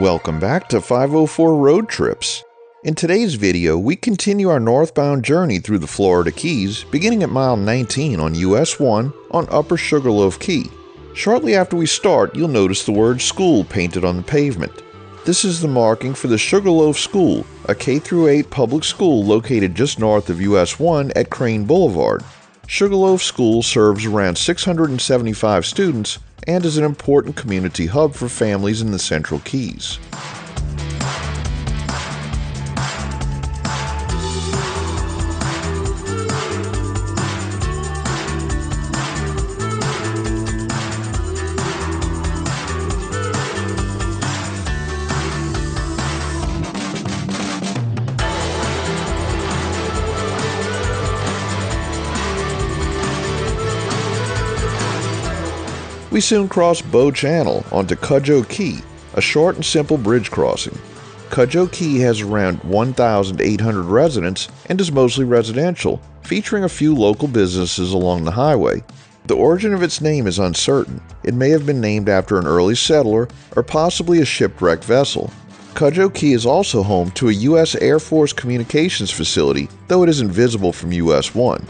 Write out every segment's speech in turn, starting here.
Welcome back to 504 Road Trips. In today's video, we continue our northbound journey through the Florida Keys, beginning at mile 19 on US-1 on Upper Sugarloaf Key. Shortly after we start, you'll notice the word school painted on the pavement. This is the marking for the Sugarloaf School, a K-8 public school located just north of US-1 at Crane Boulevard. Sugarloaf School serves around 675 students and is an important community hub for families in the Central Keys. We soon cross Bow Channel onto Cudjoe Key, a short and simple bridge crossing. Cudjoe Key has around 1,800 residents and is mostly residential, featuring a few local businesses along the highway. The origin of its name is uncertain. It may have been named after an early settler or possibly a shipwrecked vessel. Cudjoe Key is also home to a U.S. Air Force communications facility, though it isn't visible from US-1.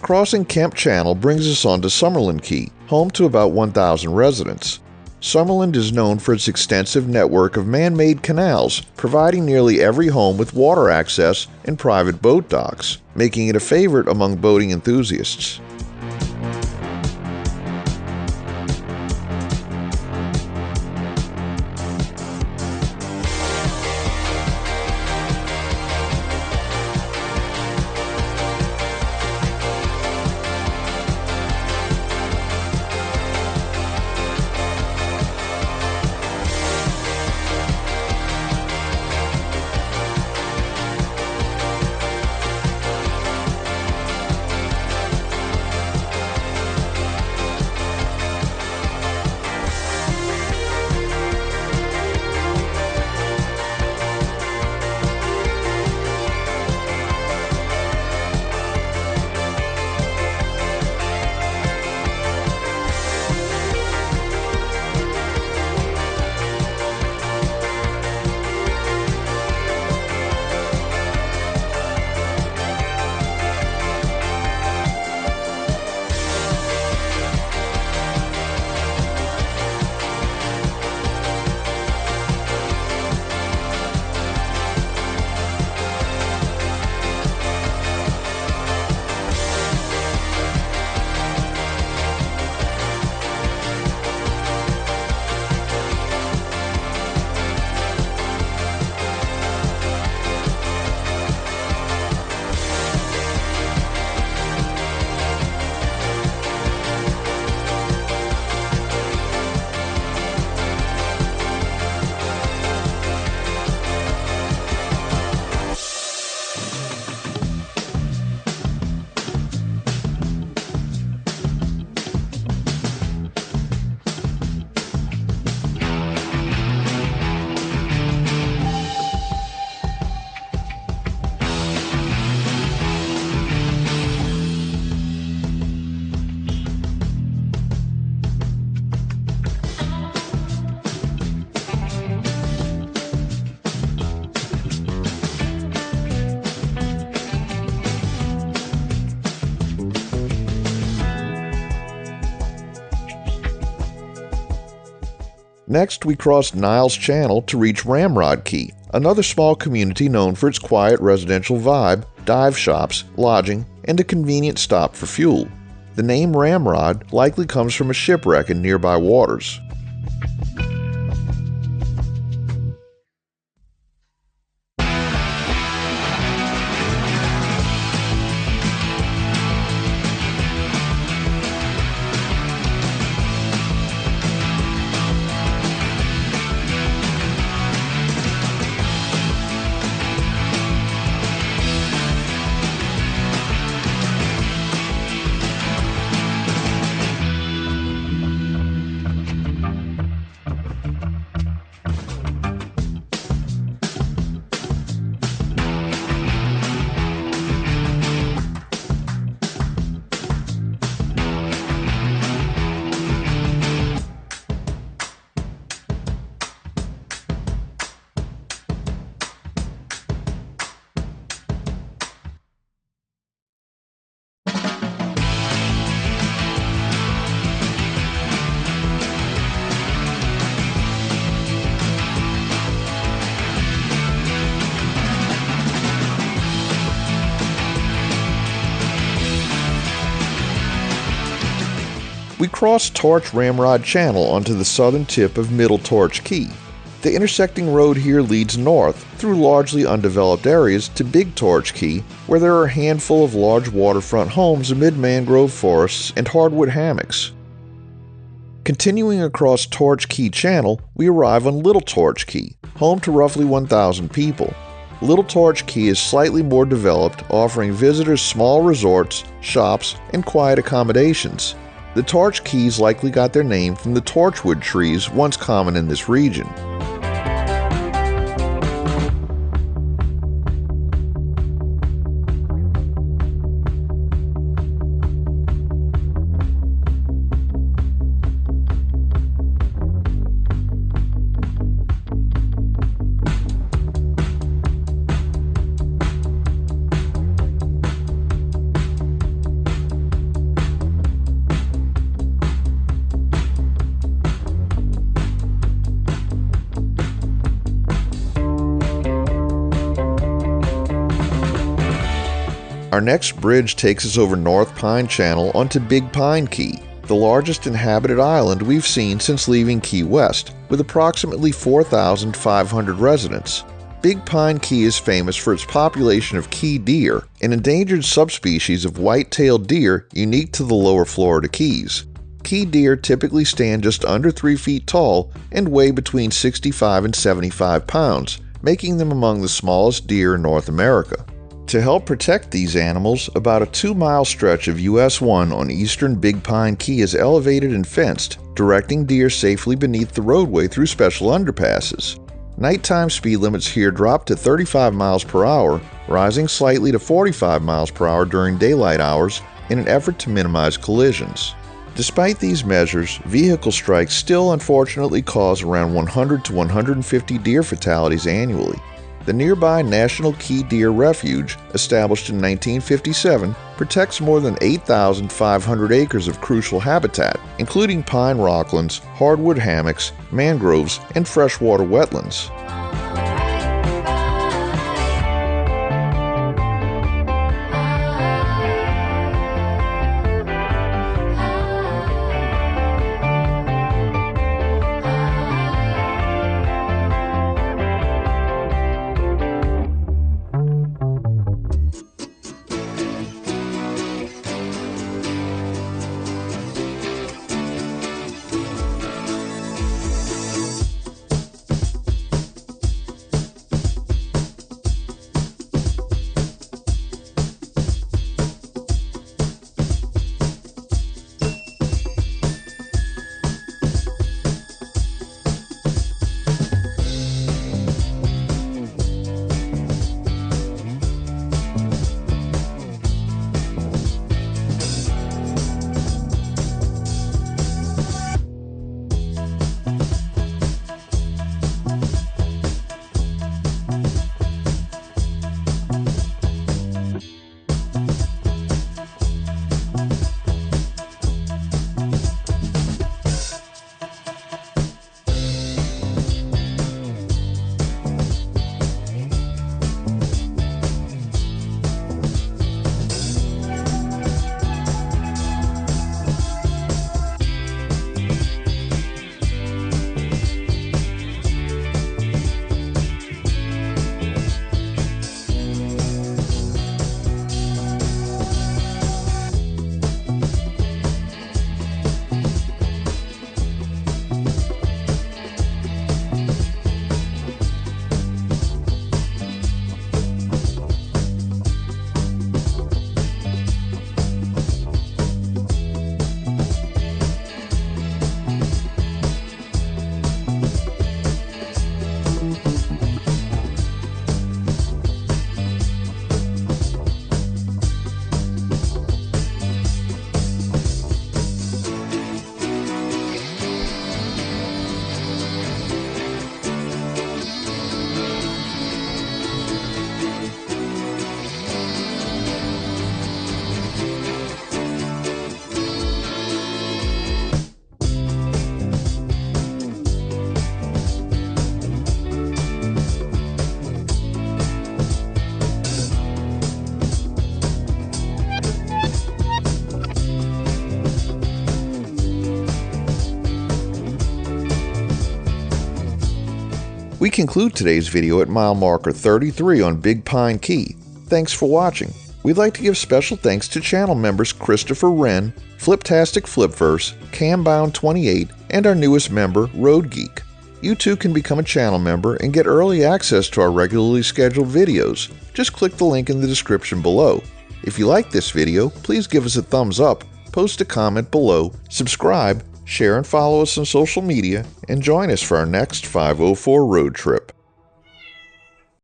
Crossing Kemp Channel brings us on to Summerland Key, home to about 1,000 residents. Summerland is known for its extensive network of man-made canals, providing nearly every home with water access and private boat docks, making it a favorite among boating enthusiasts. Next, we crossed Niles Channel to reach Ramrod Key, another small community known for its quiet residential vibe, dive shops, lodging, and a convenient stop for fuel. The name Ramrod likely comes from a shipwreck in nearby waters. We crossed Torch Ramrod Channel onto the southern tip of Middle Torch Key. The intersecting road here leads north through largely undeveloped areas to Big Torch Key, where there are a handful of large waterfront homes amid mangrove forests and hardwood hammocks. Continuing across Torch Key Channel, we arrive on Little Torch Key, home to roughly 1,000 people. Little Torch Key is slightly more developed, offering visitors small resorts, shops, and quiet accommodations. The Torch Keys likely got their name from the torchwood trees once common in this region. Our next bridge takes us over North Pine Channel onto Big Pine Key, the largest inhabited island we've seen since leaving Key West, with approximately 4,500 residents. Big Pine Key is famous for its population of key deer, an endangered subspecies of white-tailed deer unique to the lower Florida Keys. Key deer typically stand just under 3 feet tall and weigh between 65 and 75 pounds, making them among the smallest deer in North America. To help protect these animals, about a 2-mile stretch of US-1 on eastern Big Pine Key is elevated and fenced, directing deer safely beneath the roadway through special underpasses. Nighttime speed limits here drop to 35 miles per hour, rising slightly to 45 miles per hour during daylight hours in an effort to minimize collisions. Despite these measures, vehicle strikes still unfortunately cause around 100 to 150 deer fatalities annually. The nearby National Key Deer Refuge, established in 1957, protects more than 8,500 acres of crucial habitat, including pine rocklands, hardwood hammocks, mangroves, and freshwater wetlands. conclude today's video at mile marker 33 on Big Pine Key. Thanks for watching. We'd like to give special thanks to channel members Christopher Wren, Fliptastic Flipverse, Cambound28, and our newest member, Road Geek. You too can become a channel member and get early access to our regularly scheduled videos. Just click the link in the description below. If you like this video, please give us a thumbs up, post a comment below, subscribe, share and follow us on social media, and join us for our next 504 road trip.